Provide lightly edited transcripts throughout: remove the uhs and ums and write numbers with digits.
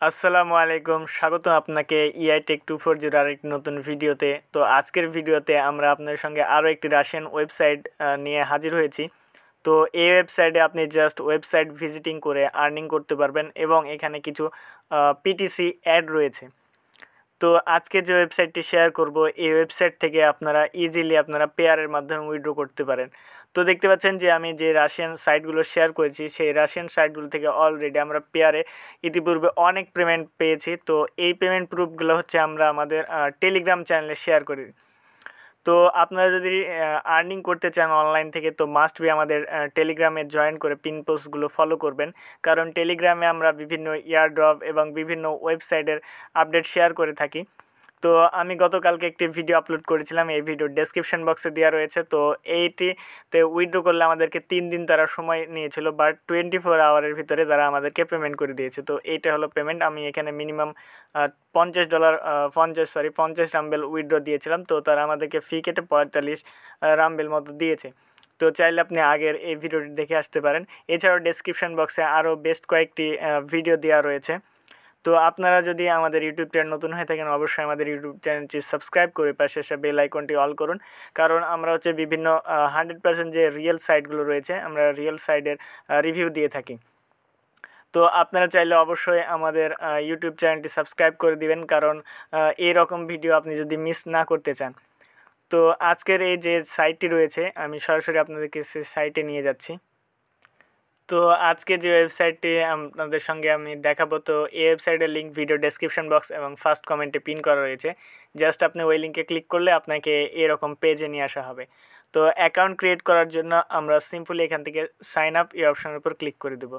আসসালামু আলাইকুম, স্বাগত আপনাকে ইআই টেক 240 আরেকটি নতুন ভিডিওতে। তো আজকের ভিডিওতে আমরা আপনাদের সঙ্গে আরও একটি রাশিয়ান ওয়েবসাইট নিয়ে হাজির হয়েছি। তো এই ওয়েবসাইটে আপনি জাস্ট ওয়েবসাইট ভিজিটিং করে আর্নিং করতে পারবেন এবং এখানে কিছু পিটিসি অ্যাড রয়েছে। তো আজকে যে ওয়েবসাইটটি শেয়ার করব, এই ওয়েবসাইট থেকে আপনারা ইজিলি আপনারা পেয়ারের মাধ্যমে উইথড্র করতে পারেন। তো দেখতে পাচ্ছেন যে আমি যে রাশিয়ান সাইটগুলো শেয়ার করেছি, সেই রাশিয়ান সাইটগুলো থেকে অলরেডি আমরা পেয়ারে ইতিপূর্বে অনেক পেমেন্ট পেয়েছি। তো এই পেমেন্ট প্রুফগুলো হচ্ছে আমরা আমাদের টেলিগ্রাম চ্যানেলে শেয়ার করি। তো আপনারা যদি আর্নিং করতে চান অনলাইন থেকে, তো মাস্ট বি আমাদের টেলিগ্রামে জয়েন করে পিন পোস্টগুলো ফলো করবেন, কারণ টেলিগ্রামে আমরা বিভিন্ন ইয়ারড্রপ এবং বিভিন্ন ওয়েবসাইটের আপডেট শেয়ার করে থাকি। তো আমি গতকালকে একটি ভিডিও আপলোড করেছিলাম, এই ভিডিও ডেসক্রিপশন বক্সে দেওয়া রয়েছে। তো এইটিতে উইথড্র করলে আমাদেরকে 3 দিন তারা সময় নিয়েছিল, বাট 24 আওয়ারের ভিতরে তারা আমাদেরকে পেমেন্ট করে দিয়েছে। তো এইটা হলো পেমেন্ট। আমি এখানে মিনিমাম $50 50 রাম্বেল উইথড্র দিয়েছিলাম। তো তারা আমাদেরকে ফি কেটে 45 রাম্বেল মতো দিয়েছে। তো চাইলে আপনি আগের এই ভিডিওটি দেখে আসতে পারেন। এছাড়াও ডেসক্রিপশন বক্সে আরও বেস্ট কয়েকটি ভিডিও দেওয়া রয়েছে। তো আপনারা যদি আমাদের ইউটিউব চ্যানেল নতুন হয়ে থাকেন, অবশ্যই আমাদের ইউটিউব চ্যানেলটি সাবস্ক্রাইব করে পাশে এসে বেল আইকনটি অল করুন, কারণ আমরা হচ্ছে বিভিন্ন 100% যে রিয়েল সাইটগুলো রয়েছে, আমরা রিয়েল সাইটের রিভিউ দিয়ে থাকি। তো আপনারা চাইলে অবশ্যই আমাদের ইউটিউব চ্যানেলটি সাবস্ক্রাইব করে দিবেন, কারণ এই রকম ভিডিও আপনি যদি মিস না করতে চান। তো আজকের এই যে সাইটটি রয়েছে, আমি সরাসরি আপনাদেরকে সেই সাইটে নিয়ে যাচ্ছি। তো আজকে যে ওয়েবসাইটটি আপনাদের সঙ্গে আমি দেখাবো, তো এই ওয়েবসাইটের লিঙ্ক ভিডিও ডেসক্রিপশন বক্স এবং ফার্স্ট কমেন্টে পিন করা রয়েছে। জাস্ট আপনি ওই লিঙ্কে ক্লিক করলে আপনাকে এরকম পেজে নিয়ে আসা হবে। তো অ্যাকাউন্ট ক্রিয়েট করার জন্য আমরা সিম্পলি এখান থেকে সাইন আপ এই অপশনের উপর ক্লিক করে দেব।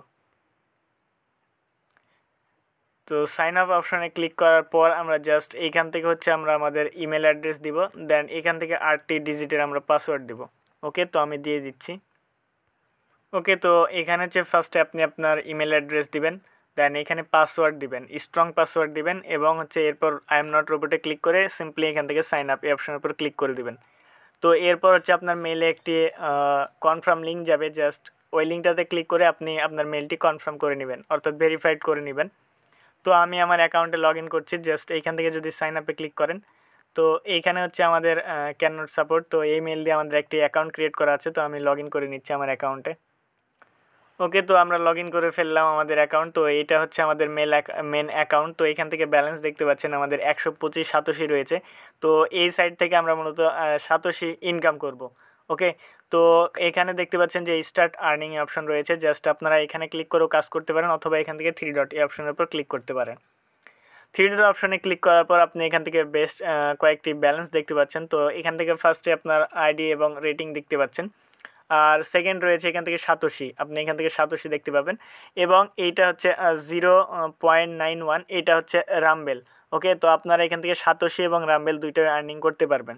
তো সাইন আপ অপশানে ক্লিক করার পর আমরা জাস্ট এইখান থেকে হচ্ছে আমরা আমাদের ইমেল অ্যাড্রেস দিব, দেন এখান থেকে 8টি ডিজিটের আমরা পাসওয়ার্ড দিব। ওকে, তো আমি দিয়ে দিচ্ছি। ওকে, তো এখানে হচ্ছে ফার্স্টে আপনি আপনার ইমেল অ্যাড্রেস দিবেন, দেন এখানে পাসওয়ার্ড দিবেন, স্ট্রং পাসওয়ার্ড দিবেন, এবং হচ্ছে এরপর আই এম নট রোবটে ক্লিক করে সিম্পলি এখান থেকে সাইন আপ এই অপশনের উপর ক্লিক করে দিবেন। তো এরপর হচ্ছে আপনার মেলে একটি কনফার্ম লিঙ্ক যাবে, জাস্ট ওই লিঙ্কটাতে ক্লিক করে আপনি আপনার মেলটি কনফার্ম করে নেবেন, অর্থাৎ ভেরিফাইড করে নেবেন। তো আমি আমার অ্যাকাউন্টে লগ ইন করছি, জাস্ট এইখান থেকে যদি সাইন আপে ক্লিক করেন, তো এইখানে হচ্ছে আমাদের ক্যান নট সাপোর্ট, তো এই মেল দিয়ে আমাদের একটি অ্যাকাউন্ট ক্রিয়েট করা আছে। তো আমি লগ ইন করে নিচ্ছি আমার অ্যাকাউন্টে। ওকে, তো আমরা লগ ইন করে ফেললাম আমাদের অ্যাকাউন্ট। তো এইটা হচ্ছে আমাদের মেন অ্যাকাউন্ট। তো এখান থেকে ব্যালেন্স দেখতে পাচ্ছেন আমাদের 125 সাতোশি রয়েছে। তো এই সাইট থেকে আমরা মূলত সাতোশি ইনকাম করব। ওকে, তো এখানে দেখতে পাচ্ছেন যে স্টার্ট আর্নিং অপশন রয়েছে, জাস্ট আপনারা এখানে ক্লিক করেও কাজ করতে পারেন, অথবা এখান থেকে 3 ডট এই অপশনের উপর ক্লিক করতে পারেন। 3 ডট অপশনে ক্লিক করার পর আপনি এখান থেকে বেস্ট কয়েকটি ব্যালেন্স দেখতে পাচ্ছেন। তো এখান থেকে ফার্স্টে আপনার আইডি এবং রেটিং দেখতে পাচ্ছেন, আর সেকেন্ড রয়েছে এখান থেকে সাতোশি, আপনি এখান থেকে সাতোশি দেখতে পাবেন, এবং এইটা হচ্ছে 0.91, এটা হচ্ছে রামবেল। ওকে, তো আপনারা এখান থেকে সাতোশি এবং রামবেল দুইটাই আর্নিং করতে পারবেন।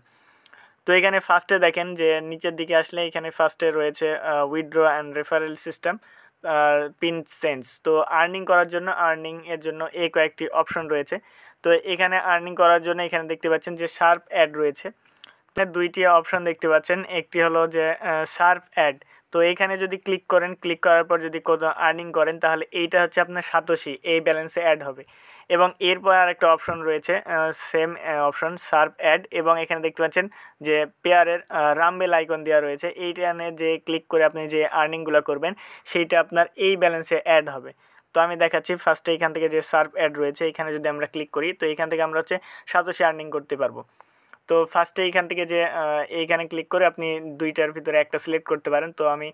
তো এখানে ফার্স্টে দেখেন যে নিচের দিকে আসলে এখানে ফার্স্টে রয়েছে withdraw and referral system, pin sense. তো আর্নিং করার জন্য, আর্নিং এর জন্য এই কয়েকটি অপশন রয়েছে। তো এখানে আর্নিং করার জন্য এখানে দেখতে পাচ্ছেন যে শার্প অ্যাড রয়েছে, দুইটি অপশন দেখতে পাচ্ছেন। একটি হলো যে শার্প অ্যাড, তো এইখানে যদি ক্লিক করেন, ক্লিক করার পর যদি কোনো আর্নিং করেন, তাহলে এইটা হচ্ছে আপনার সাতোশি এই ব্যালেন্সে অ্যাড হবে। এবং এরপর আরেকটা অপশন রয়েছে, সেম অপশন শার্প অ্যাড, এবং এখানে দেখতে পাচ্ছেন যে পেয়ারের রামবেল আইকন দেওয়া রয়েছে। এইখানে যে ক্লিক করে আপনি যে আর্নিংগুলো করবেন, সেইটা আপনার এই ব্যালেন্সে অ্যাড হবে। তো আমি দেখাচ্ছি, ফার্স্টে এখান থেকে যে শার্প অ্যাড রয়েছে, এখানে যদি আমরা ক্লিক করি, তো এখান থেকে আমরা হচ্ছে সাতোশি আর্নিং করতে পারবো। তো ফার্স্টে এইখান থেকে যে এইখানে ক্লিক করে আপনি দুইটার ভিতরে একটা সিলেক্ট করতে পারেন। তো আমি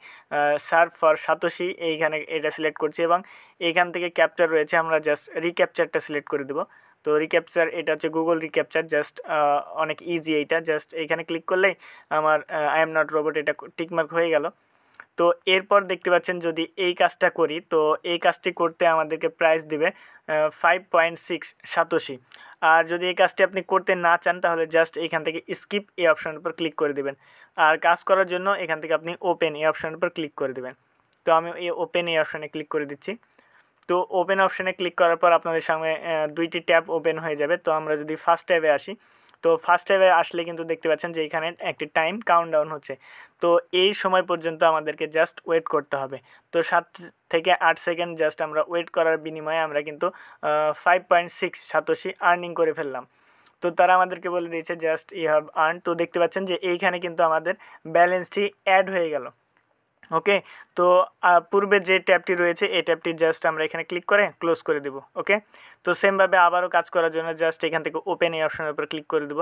সার্ভ ফর সাতোশি এইখানে এটা সিলেক্ট করছি, এবং এইখান থেকে ক্যাপচার রয়েছে, আমরা জাস্ট রিক্যাপচারটা সিলেক্ট করে দেবো। তো রিক্যাপচার এটা হচ্ছে গুগল রিক্যাপচার, জাস্ট অনেক ইজি এইটা, জাস্ট এইখানে ক্লিক করলেই আমার আই এম নট রোবট এটা টিকমার্ক হয়ে গেল। তো এরপর দেখতে পাচ্ছেন যদি এই কাজটা করি, তো এই কাজটি করতে আমাদেরকে প্রাইস দিবে 5.6 সাতোশি। আর যদি এই কাজটি আপনি করতে না চান, তাহলে জাস্ট এইখান থেকে স্কিপ এই অপশনের উপর ক্লিক করে দেবেন। আর কাজ করার জন্য এখান থেকে আপনি ওপেন এই অপশনের উপর ক্লিক করে দেবেন। তো আমি এই ওপেন এই অপশানে ক্লিক করে দিচ্ছি। তো ওপেন অপশানে ক্লিক করার পর আপনাদের সামনে দুইটি ট্যাব ওপেন হয়ে যাবে। তো আমরা যদি ফার্স্ট ট্যাবে আসি, তো ফার্স্ট ট্যাবে আসলে কিন্তু দেখতে পাচ্ছেন যে এখানে একটি টাইম কাউন্টডাউন হচ্ছে। তো এই সময় পর্যন্ত আমাদেরকে জাস্ট ওয়েট করতে হবে। তো 7 থেকে 8 সেকেন্ড জাস্ট আমরা ওয়েট করার বিনিময়ে আমরা কিন্তু 5.6 সাতোশি আর্নিং করে ফেললাম। তো তারা আমাদেরকে বলে দিয়েছে জাস্ট ইউ হ্যাভ আর্ন। তো দেখতে পাচ্ছেন যে এইখানে কিন্তু আমাদের ব্যালেন্সটি অ্যাড হয়ে গেল। ওকে, তো পূর্বে যে ট্যাবটি রয়েছে এই ট্যাবটি জাস্ট আমরা এখানে ক্লিক করে ক্লোজ করে দেব। ওকে, তো সেমভাবে আবারও কাজ করার জন্য জাস্ট এখান থেকে ওপেন এই অপশনের উপর ক্লিক করে দেব।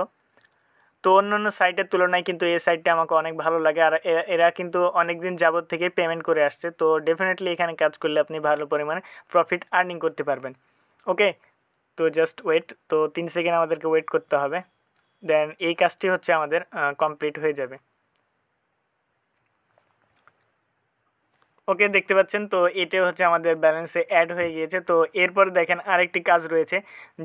তো অন্যান্য সাইটের তুলনায় কিন্তু এই সাইটটা আমাকে অনেক ভালো লাগে, আর এরা কিন্তু অনেক দিন যাবত থেকে পেমেন্ট করে আসছে। তো ডেফিনেটলি এখানে কাজ করলে আপনি ভালো পরিমাণে প্রফিট আর্নিং করতে পারবেন। ওকে, তো জাস্ট ওয়েট, তো 3 সেকেন্ড আমাদেরকে ওয়েট করতে হবে, দেন এই কাজটি হচ্ছে আমাদের কমপ্লিট হয়ে যাবে। ওকে, দেখতে পাচ্ছেন তো এটা হচ্ছে আমাদের ব্যালেন্সে অ্যাড হয়ে গিয়েছে। তো এরপর দেখেন আরেকটি কাজ রয়েছে,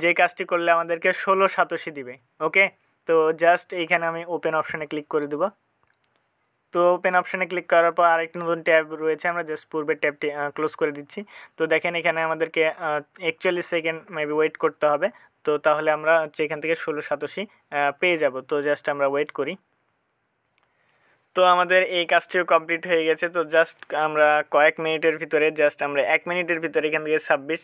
যে কাজটি করলে আমাদেরকে 16 সাতোশি দিবে। ওকে, তো জাস্ট এইখানে আমি ওপেন অপশানে ক্লিক করে দেবো। তো ওপেন অপশানে ক্লিক করার পর আরেকটি নতুন ট্যাব রয়েছে, আমরা জাস্ট পূর্বের ট্যাবটি ক্লোজ করে দিচ্ছি। তো দেখেন এখানে আমাদেরকে 41 সেকেন্ড মেবি ওয়েট করতে হবে। তো তাহলে আমরা হচ্ছে এখান থেকে 16 সাতোশি পেয়ে যাব। তো জাস্ট আমরা ওয়েট করি। তো আমাদের এই কাজটিও কমপ্লিট হয়ে গেছে। তো জাস্ট আমরা কয়েক মিনিটের ভিতরে, জাস্ট আমরা 1 মিনিটের ভিতরে এখান থেকে 26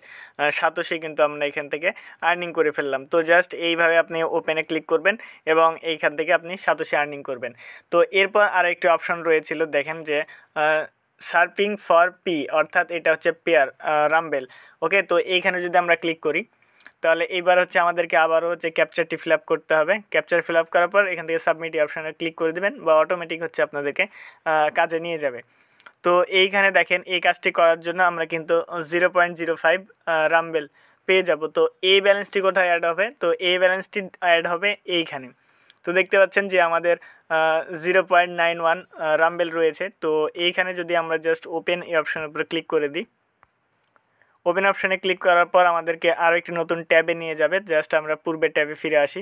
সাতোশি কিন্তু আমরা এখান থেকে আর্নিং করে ফেললাম। তো জাস্ট এইভাবে আপনি ওপেনে ক্লিক করবেন এবং এইখান থেকে আপনি সাতোশি আর্নিং করবেন। তো এরপর আরেকটি অপশন রয়েছিল, দেখেন যে সার্ফিং ফর পি, অর্থাৎ এটা হচ্ছে পেয়ার রাম্বেল। ওকে, তো এইখানে যদি আমরা ক্লিক করি তাহলে এইবার হচ্ছে আমাদেরকে আবারও হচ্ছে ক্যাপচারটি ফিল আপ করতে হবে। ক্যাপচার ফিল আপ করার পর এখান থেকে সাবমিট অপশানে ক্লিক করে দেবেন, বা অটোমেটিক হচ্ছে আপনাদেরকে কাজে নিয়ে যাবে। তো এইখানে দেখেন এই কাজটি করার জন্য আমরা কিন্তু 0.05 রাম্বেল পেয়ে যাব। তো এই ব্যালেন্সটি কোথায় অ্যাড হবে? তো এই ব্যালেন্সটি অ্যাড হবে এইখানে। তো দেখতে পাচ্ছেন যে আমাদের 0.91 রাম্বেল রয়েছে। তো এইখানে যদি আমরা জাস্ট ওপেন এই অপশানের উপরে ক্লিক করে দিই, ওপেন অপশানে ক্লিক করার পর আমাদেরকে আরও একটি নতুন ট্যাবে নিয়ে যাবে। জাস্ট আমরা পূর্বের ট্যাবে ফিরে আসি।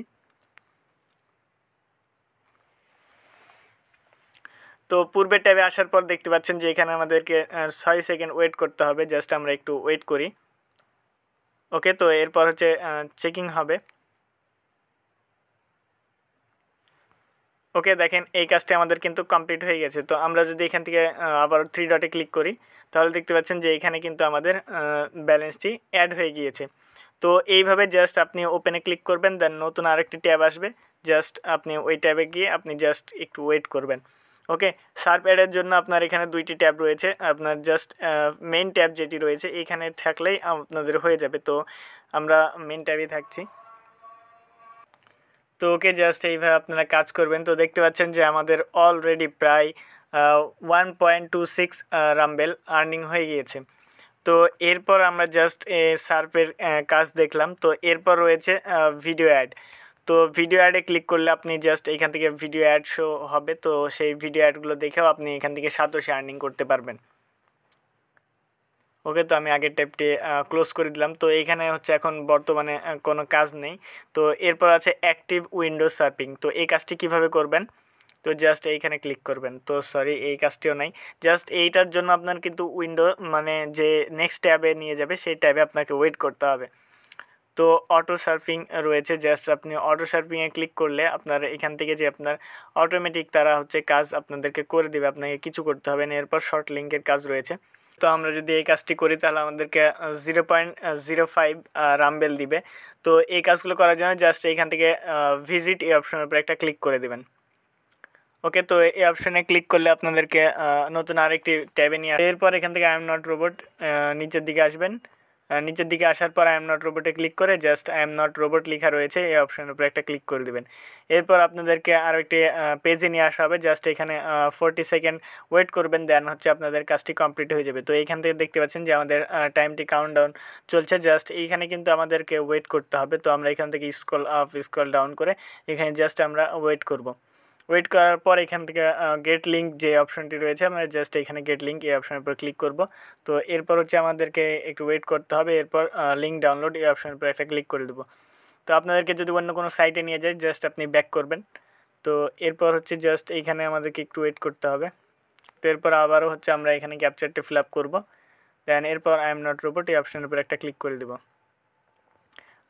তো পূর্বের ট্যাবে আসার পর দেখতে পাচ্ছেন যে এখানে আমাদেরকে 6 সেকেন্ড ওয়েট করতে হবে। জাস্ট আমরা একটু ওয়েট করি। ওকে, তো এরপর হচ্ছে চেকিং হবে। ওকে, দেখেন এই কাজটি আমাদের কিন্তু কমপ্লিট হয়ে গেছে। তো আমরা যদি এখান থেকে আবার 3 ডটে ক্লিক করি তাহলে দেখতে পাচ্ছেন যে এখানে কিন্তু আমাদের ব্যালেন্সটি অ্যাড হয়ে গিয়েছে। তো এইভাবে জাস্ট আপনি ওপেনে ক্লিক করবেন, দেন নতুন আরেকটি ট্যাব আসবে, জাস্ট আপনি ওই ট্যাবে গিয়ে আপনি জাস্ট একটু ওয়েট করবেন। ওকে, সার্ফ অ্যাডের জন্য আপনার এখানে 2টি ট্যাব রয়েছে। আপনার জাস্ট মেইন ট্যাব যেটি রয়েছে এইখানে থাকলেই আপনাদের হয়ে যাবে। তো আমরা মেইন ট্যাবেই থাকছি। তো ওকে, জাস্ট এইভাবে আপনারা কাজ করবেন। তো দেখতে পাচ্ছেন যে আমাদের অলরেডি প্রায় 1.26 রাম্বেল আর্নিং হয়ে গিয়েছে। তো এরপর আমরা জাস্ট সার্ফের কাজ দেখলাম। তো এরপর রয়েছে ভিডিও অ্যাড। তো ভিডিও অ্যাডে ক্লিক করলে আপনি জাস্ট এখান থেকে ভিডিও অ্যাড শো হবে। তো সেই ভিডিও অ্যাডগুলো দেখেও আপনি এখান থেকে সাতোশি আর্নিং করতে পারবেন। ওকে, তো আমি আগের ট্যাবটি ক্লোজ করে দিলাম। তো এইখানে হচ্ছে এখন বর্তমানে কোনো কাজ নেই। তো এরপর আছে অ্যাক্টিভ উইন্ডো সার্ফিং। তো এই কাজটি কিভাবে করবেন? তো জাস্ট এইখানে ক্লিক করবেন। তো সরি, এই কাজটিও নাই। জাস্ট এইটার জন্য আপনার কিন্তু উইন্ডো মানে যে নেক্সট ট্যাবে নিয়ে যাবে সেই ট্যাবে আপনাকে ওয়েট করতে হবে। তো অটো সার্ফিং রয়েছে, জাস্ট আপনি অটো সার্ফিংয়ে ক্লিক করলে আপনার এখান থেকে যে আপনার অটোমেটিক তারা হচ্ছে কাজ আপনাদেরকে করে দেবে, আপনাকে কিছু করতে হবে না। এরপর শর্ট লিঙ্কের কাজ রয়েছে। তো আমরা যদি এই কাজটি করি তাহলে আমাদেরকে 0.05 রাম্বেল দিবে। তো এই কাজগুলো করার জন্য জাস্ট এইখান থেকে ভিজিট এই অপশনের উপর একটা ক্লিক করে দেবেন। ওকে, তো এই অপশানে ক্লিক করলে আপনাদেরকে নতুন আরেকটি ট্যাবে নিয়ে আসবে। এরপর এখান থেকে আই এম নট রোবট নিচের দিকে আসবেন। নিচের দিকে আসার পর আই এম নট রোবটে ক্লিক করে just I am not robot লেখা রয়েছে এই অপশানের উপরে একটা ক্লিক করে দেবেন। এরপর আপনাদেরকে আরও একটি পেজে নিয়ে আসা হবে। জাস্ট এখানে 40 সেকেন্ড ওয়েট করবেন, দেন হচ্ছে আপনাদের কাজটি কমপ্লিট হয়ে যাবে। তো এইখান থেকে দেখতে পাচ্ছেন যে আমাদের টাইমটি কাউন্টডাউন চলছে। জাস্ট এইখানে কিন্তু আমাদেরকে ওয়েট করতে হবে। তো আমরা এখান থেকে স্ক্রল আপ স্ক্রল ডাউন করে এখানে জাস্ট আমরা ওয়েট করব। ওয়েট করার পর এখান থেকে গেট লিঙ্ক যে অপশনটি রয়েছে আমরা জাস্ট এখানে গেট লিঙ্ক এই অপশনের উপর ক্লিক করব। তো এরপর হচ্ছে আমাদেরকে একটু ওয়েট করতে হবে। এরপর লিঙ্ক ডাউনলোড এই অপশনের উপর একটা ক্লিক করে দেবো। তো আপনাদেরকে যদি অন্য কোনো সাইটে নিয়ে যায় জাস্ট আপনি ব্যাক করবেন। তো এরপর হচ্ছে জাস্ট এইখানে আমাদেরকে একটু ওয়েট করতে হবে। তো এরপর আবারও হচ্ছে আমরা এখানে ক্যাপচারটি ফিল আপ করবো। দেন এরপর আই এম নট রোবট এই অপশনের উপর একটা ক্লিক করে দেবো।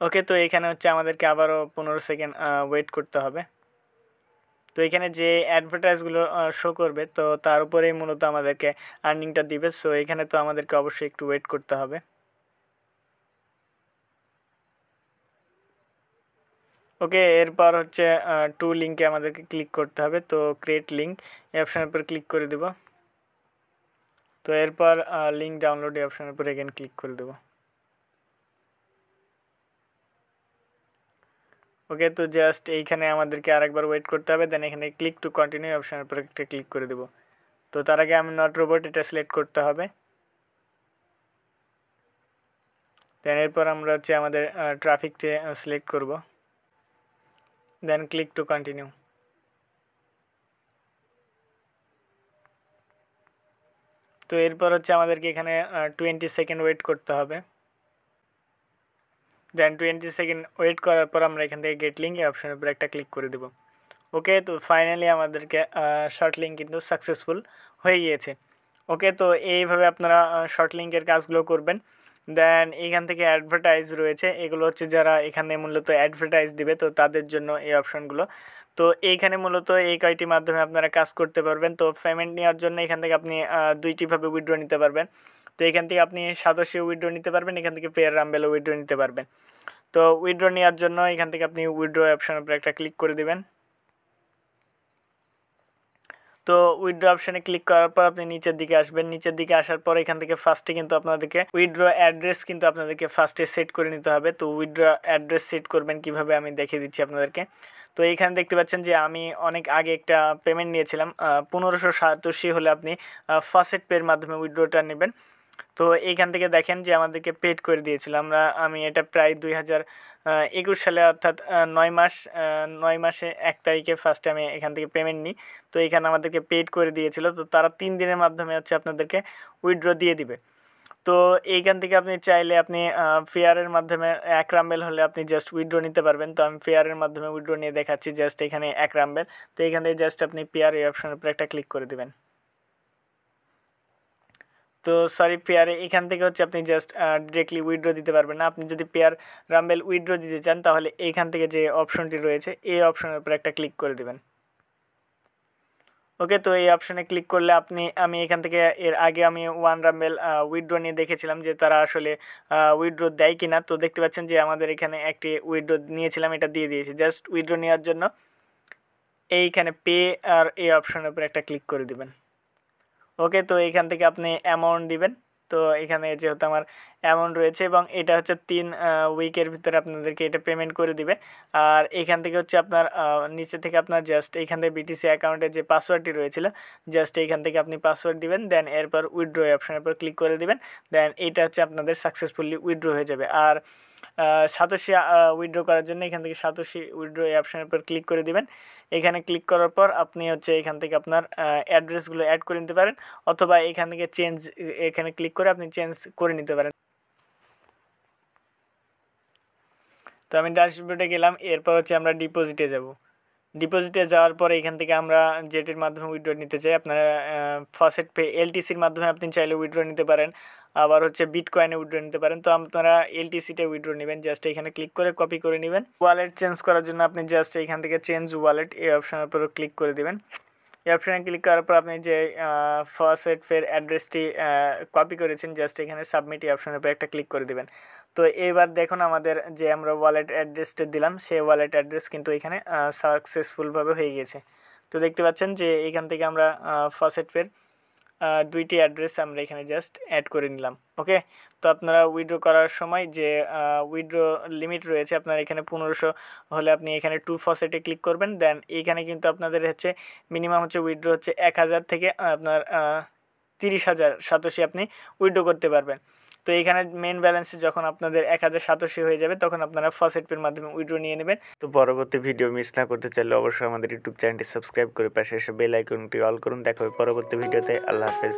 ওকে, তো এখানে হচ্ছে আমাদেরকে আবারও 15 সেকেন্ড ওয়েট করতে হবে। তো এখানে যে অ্যাডভার্টাইজগুলো শো করবে তো তার উপরেই মূলত আমাদেরকে আর্নিংটা দিবে। সো এখানে তো আমাদেরকে অবশ্যই একটু ওয়েট করতে হবে। ওকে, এরপর হচ্ছে টু লিঙ্কে আমাদেরকে ক্লিক করতে হবে। তো ক্রিয়েট লিঙ্ক এই অপশানের উপর ক্লিক করে দেব। তো এরপর লিঙ্ক ডাউনলোড এই অপশানের উপর এগেন ক্লিক করে দেব। ওকে, তো জাস্ট এইখানে আমাদেরকে আরেকবার ওয়েট করতে হবে। দেন এখানে ক্লিক টু কন্টিনিউ অপশানের উপর একটা ক্লিক করে দেব। তো তার আগে আমি নট রোবট এটা সিলেক্ট করতে হবে। দেন এরপর আমরা হচ্ছে আমাদের ট্রাফিকটি সিলেক্ট করব। দেন ক্লিক টু কন্টিনিউ। তো এরপর হচ্ছে আমাদেরকে এখানে 20 সেকেন্ড ওয়েট করতে হবে। দেন 20 সেকেন্ড ওয়েট করার পর আমরা এখান থেকে গেট লিঙ্ক এই অপশনের উপর একটা ক্লিক করে দেব। ওকে, তো ফাইনালি আমাদেরকে শর্ট লিঙ্ক কিন্তু সাকসেসফুল হয়ে গিয়েছে। ওকে, তো এইভাবে আপনারা শর্ট লিঙ্কের কাজগুলো করবেন। দেন এইখান থেকে অ্যাডভার্টাইজ রয়েছে, এগুলো হচ্ছে যারা এখানে মূলত অ্যাডভার্টাইজ দিবে তো তাদের জন্য এই অপশনগুলো। তো এইখানে মূলত এই কয়টি মাধ্যমে আপনারা কাজ করতে পারবেন। তো পেমেন্ট নেওয়ার জন্য এখান থেকে আপনি দুইটিভাবে উইথড্র নিতে পারবেন। তো এখান থেকে আপনি সাতোশি উইথড্র নিতে পারবেন, এখান থেকে পেয়ার রাম্বেলও উইথড্র নিতে পারবেন। তো উইথড্র নেওয়ার জন্য এখান থেকে আপনি উইথড্র অপশনের উপর একটা ক্লিক করে দেবেন। তো উইথড্র অপশানে ক্লিক করার পর আপনি নিচের দিকে আসবেন। নিচের দিকে আসার পর এখান থেকে ফার্স্টে কিন্তু আপনাদেরকে উইথড্র অ্যাড্রেস কিন্তু আপনাদেরকে ফার্স্টে সেট করে নিতে হবে। তো উইথড্র অ্যাড্রেস সেট করবেন কিভাবে আমি দেখিয়ে দিচ্ছি আপনাদেরকে। তো এইখানে দেখতে পাচ্ছেন যে আমি অনেক আগে একটা পেমেন্ট নিয়েছিলাম 1587 হলে আপনি ফার্স্ট পের মাধ্যমে উইথড্রটা নেবেন। তো এইখান থেকে দেখেন যে আমাদেরকে পেড করে দিয়েছিল। আমি এটা প্রায় 2021 সালে অর্থাৎ 9 মাসে 1 তারিখে ফার্স্টে আমি এখান থেকে পেমেন্ট নিই। তো এখানে আমাদেরকে পেড করে দিয়েছিল। তো তারা 3 দিনের মাধ্যমে হচ্ছে আপনাদেরকে উইথড্র দিয়ে দিবে। তো এইখান থেকে আপনি চাইলে আপনি ফেয়ারের মাধ্যমে 1 রাম্বেল হলে আপনি জাস্ট উইথড্র নিতে পারবেন। তো আমি ফেয়ারের মাধ্যমে উইথড্র নিয়ে দেখাচ্ছি। জাস্ট এখানে 1 রাম্বেল। তো এখান থেকে জাস্ট আপনি পেয়ার এই অপশনের উপর একটা ক্লিক করে দেবেন। তো সরি, পেয়ারে এখান থেকে হচ্ছে আপনি জাস্ট ডিরেক্টলি উইথড্র দিতে পারবেন না। আপনি যদি পেয়ার রাম্বেল উইথড্র দিতে চান তাহলে এইখান থেকে যে অপশনটি রয়েছে এই অপশনের উপর একটা ক্লিক করে দেবেন। ওকে, তো এই অপশনে ক্লিক করলে আমি এখান থেকে এর আগে আমি 1 রাম্বেল উইথড্র নিয়ে দেখেছিলাম যে তারা আসলে উইথড্র দেয় কিনা। তো দেখতে পাচ্ছেন যে আমাদের এখানে একটি উইথড্র নিয়েছিলাম, এটা দিয়ে দিয়েছে। জাস্ট উইথড্র নেওয়ার জন্য এইখানে পে আর এই অপশনের উপর একটা ক্লিক করে দেবেন। ওকে, তো এখান থেকে আপনি অ্যামাউন্ট দিবেন। তো এখানে যেহেতু আমার অ্যামাউন্ট রয়েছে এবং এটা হচ্ছে 3 উইকের ভিতরে আপনাদেরকে এটা পেমেন্ট করে দিবে। আর এখান থেকে হচ্ছে আপনার নিচে থেকে আপনার জাস্ট এইখান থেকে বিটিসি অ্যাকাউন্টের যে পাসওয়ার্ডটি রয়েছিল জাস্ট এইখান থেকে আপনি পাসওয়ার্ড দিবেন। দেন এরপর উইথড্র অপশনের উপর ক্লিক করে দিবেন। দেন এইটা হচ্ছে আপনাদের সাকসেসফুলি উইথড্র হয়ে যাবে। আর সাতোশি উইথড্র করার জন্য এখান থেকে সাতোশি উইথড্র এই অপশনের উপর ক্লিক করে দিবেন। এখানে ক্লিক করার পর আপনি হচ্ছে এখান থেকে আপনার অ্যাড্রেসগুলো অ্যাড করে নিতে পারেন, অথবা এখান থেকে এখানে ক্লিক করে আপনি চেঞ্জ করে নিতে পারেন। তো আমি ড্যাশবোর্ডে গেলাম। এরপর হচ্ছে আমরা ডিপোজিটে যাব। ডিপোজিটে যাওয়ার পরে এখান থেকে আমরা যেটির মাধ্যমে উইথড্র নিতে চাই, আপনারা ফার্স্ট পে এলটিসির মাধ্যমে আপনি চাইলে উইথড্র নিতে পারেন, আবার হচ্ছে বিটকয়েনে উইথড্র নিতে পারেন। তো আপনারা এলটিসিতে উইথড্র নেবেন। জাস্ট এখানে ক্লিক করে কপি করে নেবেন। ওয়ালেট চেঞ্জ করার জন্য আপনি জাস্ট এখান থেকে চেঞ্জ ওয়ালেট এই অপশনের উপর ক্লিক করে দেবেন। এই অপশানে ক্লিক করার পর আপনি যে ফার্স্ট ফের অ্যাড্রেসটি কপি করেছেন জাস্ট এখানে সাবমিট এই অপশনের উপর একটা ক্লিক করে দেবেন। তো এবার দেখুন আমাদের যে আমরা ওয়ালেট অ্যাড্রেসটা দিলাম সেই ওয়ালেট অ্যাড্রেস কিন্তু এখানে সাকসেসফুলভাবে হয়ে গেছে। তো দেখতে পাচ্ছেন যে এখান থেকে আমরা ফার্স্ট ফের 2টি অ্যাড্রেস আমরা এখানে জাস্ট অ্যাড করে নিলাম। ওকে, তো আপনারা উইথড্র করার সময় যে উইথড্র লিমিট রয়েছে আপনার এখানে 1500 হলে আপনি এখানে টু ফসেটে ক্লিক করবেন। দেন এইখানে কিন্তু আপনাদের হচ্ছে মিনিমাম হচ্ছে উইথড্র হচ্ছে 1000 থেকে আপনার 30,000 সাতোশি আপনি উইথড্র করতে পারবেন। তো এখানে মেন ব্যালেন্সে যখন আপনাদের 1000 সাতোশি হয়ে যাবে তখন আপনারা ফসেট পের মাধ্যমে উইথড্র নিয়ে নেবেন। তো পরবর্তী ভিডিও মিস না করতে চাইলে অবশ্যই আমাদের ইউটিউব চ্যানেলটি সাবস্ক্রাইব করে পাশে এসে বেল আইকনটি অল করুন। দেখা হবে পরবর্তী ভিডিওতে। আল্লাহ হাফেজ।